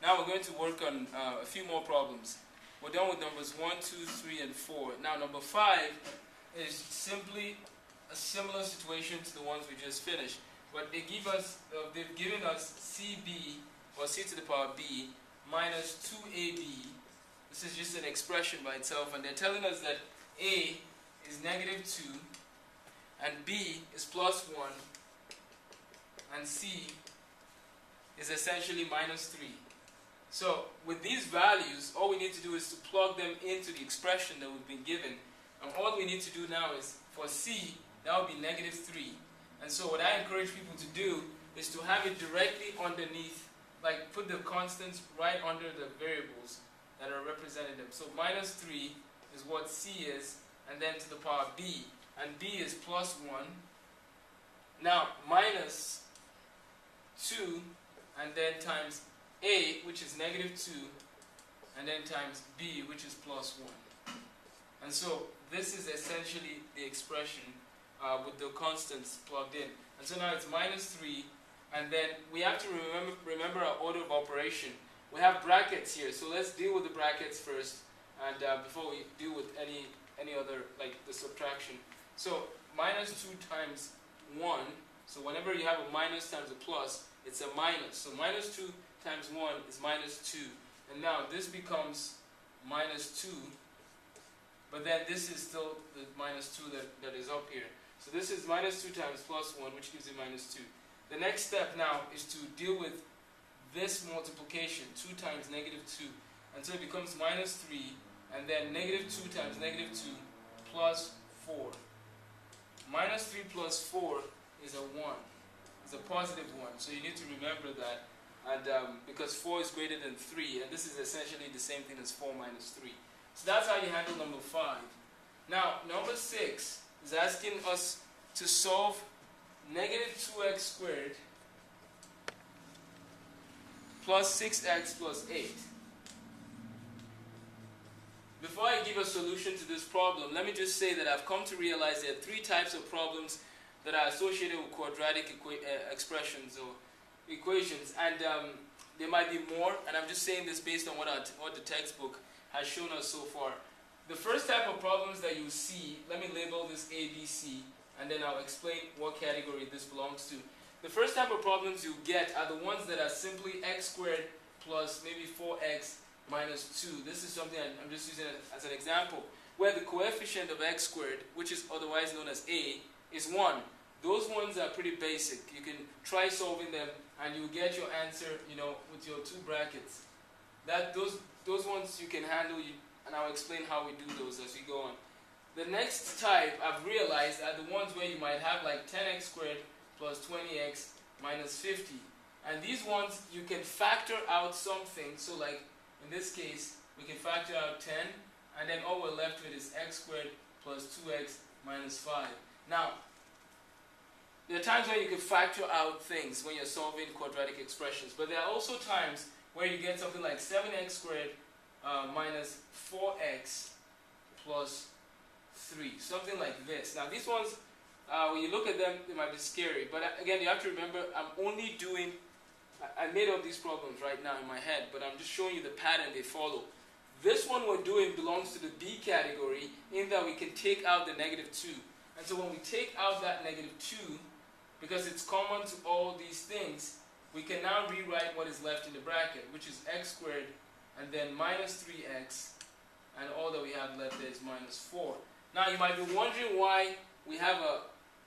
Now we're going to work on a few more problems. We're done with numbers 1, 2, 3, and 4. Now number 5 is simply a similar situation to the ones we just finished. But they've given us CB, or C to the power B, minus 2AB. This is just an expression by itself, and they're telling us that A is negative 2, and B is plus 1, and C is essentially minus 3. So with these values, all we need to do is to plug them into the expression that we've been given. And all we need to do now is, for C, that would be negative 3. And so what I encourage people to do is to have it directly underneath, like put the constants right under the variables that are representative. So minus 3 is what C is, and then to the power B. And B is plus 1. Now minus 2, and then times A, which is negative 2, and then times B, which is plus 1. And so this is essentially the expression with the constants plugged in. And so now it's minus 3, and then we have to remember our order of operation. We have brackets here, so let's deal with the brackets first, and before we deal with any other, like the subtraction. So minus 2 times 1, so whenever you have a minus times a plus, it's a minus. So minus 2 times 1 is minus 2. And now this becomes minus 2, but then this is still the minus 2 that is up here. So this is minus 2 times plus 1, which gives you minus 2. The next step now is to deal with this multiplication, 2 times negative 2. And so it becomes minus 3, and then negative 2 times negative 2 plus 4. Minus 3 plus 4 is a 1. It's a positive 1. So you need to remember that. And because 4 is greater than 3, and this is essentially the same thing as 4 minus 3. So that's how you handle number 5. Now, number 6 is asking us to solve negative 2x squared plus 6x plus 8. Before I give a solution to this problem, let me just say that I've come to realize there are 3 types of problems that are associated with quadratic expressions or equations, and there might be more, and I'm just saying this based on what the textbook has shown us so far. The first type of problems that you see, let me label this A, B, C, and then I'll explain what category this belongs to. The first type of problems you get are the ones that are simply x squared plus maybe 4x minus 2. This is something I'm just using as an example, where the coefficient of x squared, which is otherwise known as A, is 1. Those ones are pretty basic. You can try solving them and you get your answer, with your 2 brackets. Those ones you can handle, and I'll explain how we do those as we go on. The next type I've realized are the ones where you might have like 10x squared plus 20x minus 50. And these ones you can factor out something. So like in this case, we can factor out 10, and then all we're left with is x squared plus 2x minus 5. Now, there are times when you can factor out things when you're solving quadratic expressions, but there are also times where you get something like 7x squared minus 4x plus 3, something like this. Now these ones, when you look at them, they might be scary, but again, you have to remember, I made up these problems right now in my head, but I'm just showing you the pattern they follow. This one we're doing belongs to the B category in that we can take out the negative 2. And so when we take out that negative 2, because it's common to all these things, we can now rewrite what is left in the bracket, which is x squared and then minus 3x, and all that we have left there is minus 4. Now you might be wondering why we have a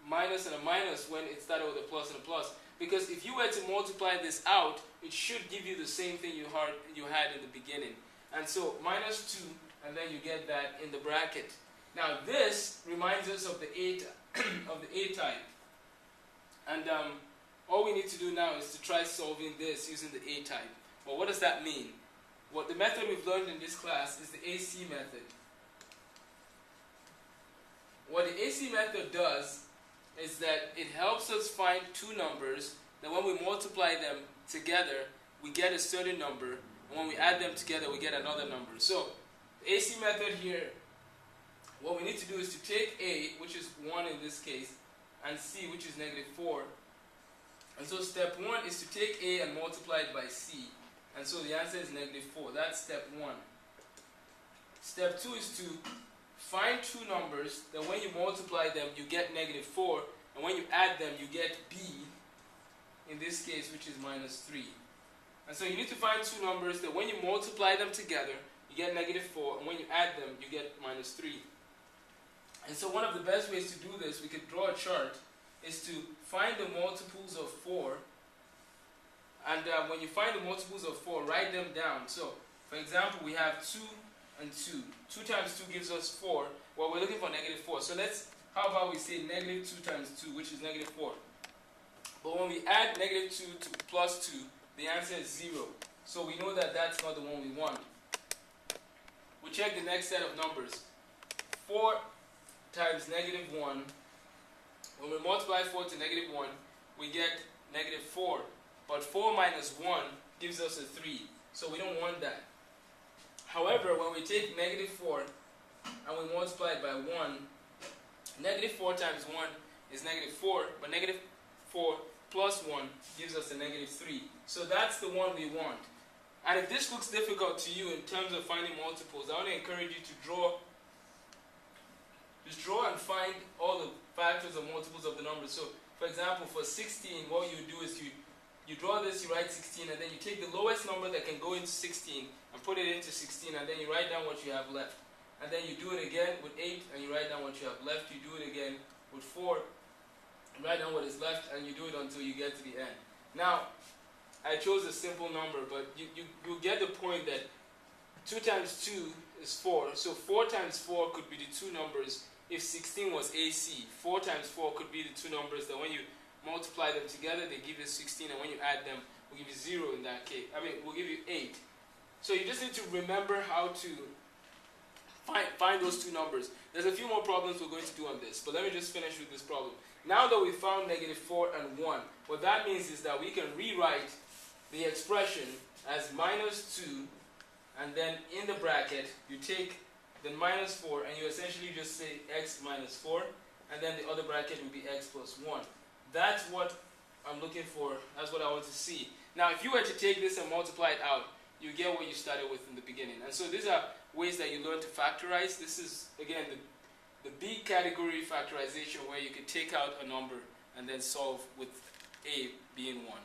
minus and a minus when it started with a plus and a plus. Because if you were to multiply this out, it should give you the same thing you had in the beginning. And so minus 2, and then you get that in the bracket. Now this reminds us of the A type. And all we need to do now is to try solving this using the A type. Well, what does that mean? Well, the method we've learned in this class is the AC method. What the AC method does is that it helps us find 2 numbers that when we multiply them together, we get a certain number, and when we add them together, we get another number. So, the AC method here, what we need to do is to take A, which is 1 in this case, and C, which is negative 4. And so step 1 is to take A and multiply it by C. and so the answer is negative 4. That's step 1. Step 2 is to find two numbers that when you multiply them you get negative 4, and when you add them you get b, in this case, which is minus 3. And so you need to find two numbers that when you multiply them together you get negative 4, and when you add them you get minus 3. And so one of the best ways to do this, we could draw a chart, is to find the multiples of 4. And when you find the multiples of 4, write them down. So, for example, we have 2 and 2. 2 times 2 gives us 4. Well, we're looking for negative 4. So how about we say negative 2 times 2, which is negative 4. But when we add negative 2 to plus 2, the answer is 0. So we know that that's not the one we want. We check the next set of numbers. 4 times negative 1. When we multiply 4 to negative 1, we get negative 4. But 4 minus 1 gives us a 3. So we don't want that. However, when we take negative 4 and we multiply it by 1, negative 4 times 1 is negative 4, but negative 4 plus 1 gives us a negative 3. So that's the one we want. And if this looks difficult to you in terms of finding multiples, I want to encourage you to just draw and find all the factors or multiples of the number. So, for example, for 16, what you do is you draw this, you write 16, and then you take the lowest number that can go into 16 and put it into 16, and then you write down what you have left. And then you do it again with 8, and you write down what you have left. You do it again with 4, and write down what is left, and you do it until you get to the end. Now, I chose a simple number, but you get the point that 2 times 2 is 4. So 4 times 4 could be the two numbers. If 16 was AC, 4 times 4 could be the two numbers that when you multiply them together, they give you 16, and when you add them, we'll give you 0 in that case. We'll give you 8. So you just need to remember how to find those two numbers. There's a few more problems we're going to do on this, but let me just finish with this problem. Now that we found negative 4 and 1, what that means is that we can rewrite the expression as minus 2, and then in the bracket, you take the minus 4, and you essentially just say x minus 4, and then the other bracket will be x plus 1. That's what I'm looking for. That's what I want to see. Now, if you were to take this and multiply it out, you get what you started with in the beginning. And so these are ways that you learn to factorize. This is, again, the B category factorization, where you can take out a number and then solve with A being 1.